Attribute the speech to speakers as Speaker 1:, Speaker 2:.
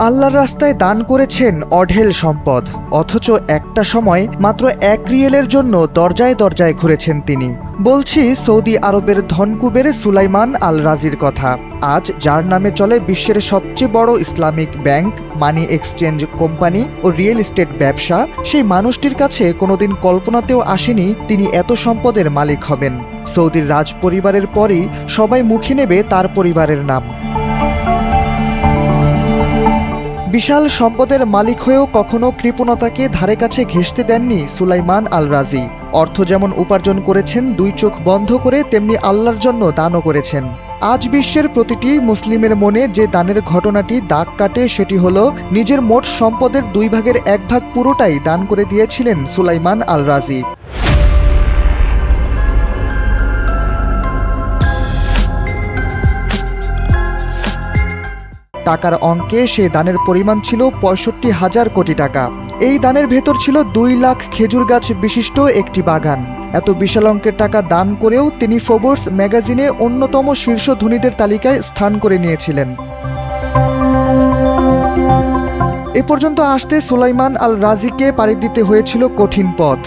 Speaker 1: আল্লাহর রাস্তায় দান করেছেন অঢেল সম্পদ, অথচ একটা সময় মাত্র 1 রিয়েলের জন্য দরজায় দরজায় ঘুরেছেন তিনি। বলছি সৌদি আরবের ধনকুবের সুলাইমান আল রাজির কথা। আজ যার নামে চলে বিশ্বের সবচেয়ে বড় Islamic bank, money exchange company ও রিয়েল এস্টেট ব্যবসা, সেই মানুষটির কাছে কোনোদিন কল্পনাতেও আসেনি তিনি এত সম্পদের মালিক হবেন। সৌদির রাজ পরিবারের পরই সবাই মুখে নেবে তার পরিবারের নাম। বিশাল সম্পদের মালিক হয়েও কখনো কৃপণতাকে ধারে কাছে ঘেঁষতে দেননি সুলাইমান আল রাজি। অর্থ যেমন উপার্জন করেছেন 2 চোখ বন্ধ করে, তেমনি আল্লাহর জন্য দানও করেছেন। আজ বিশ্বের প্রতিটি মুসলিমের মনে যে দানের ঘটনাটি দাগ কাটে সেটি হলো নিজের মোট সম্পদের 2 ভাগের 1 ভাগ পুরোটাই দান করে দিয়েছিলেন সুলাইমান আল রাজি। টাকার অঙ্কে সে দানের পরিমাণ ছিল 65,000 কোটি টাকা। এই দানের ভেতর ছিল 2 লাখ খেজুর গাছ বিশিষ্ট একটি বাগান। এত বিশাল অঙ্কের টাকা দান করেও তিনি ফোর্বস ম্যাগাজিনে অন্যতম শীর্ষ ধনীদের তালিকায় স্থান করে নিয়েছিলেন। এ পর্যন্ত আসতে সুলাইমান আল রাজিকে পাড়ি দিতে হয়েছিল কঠিন পথ।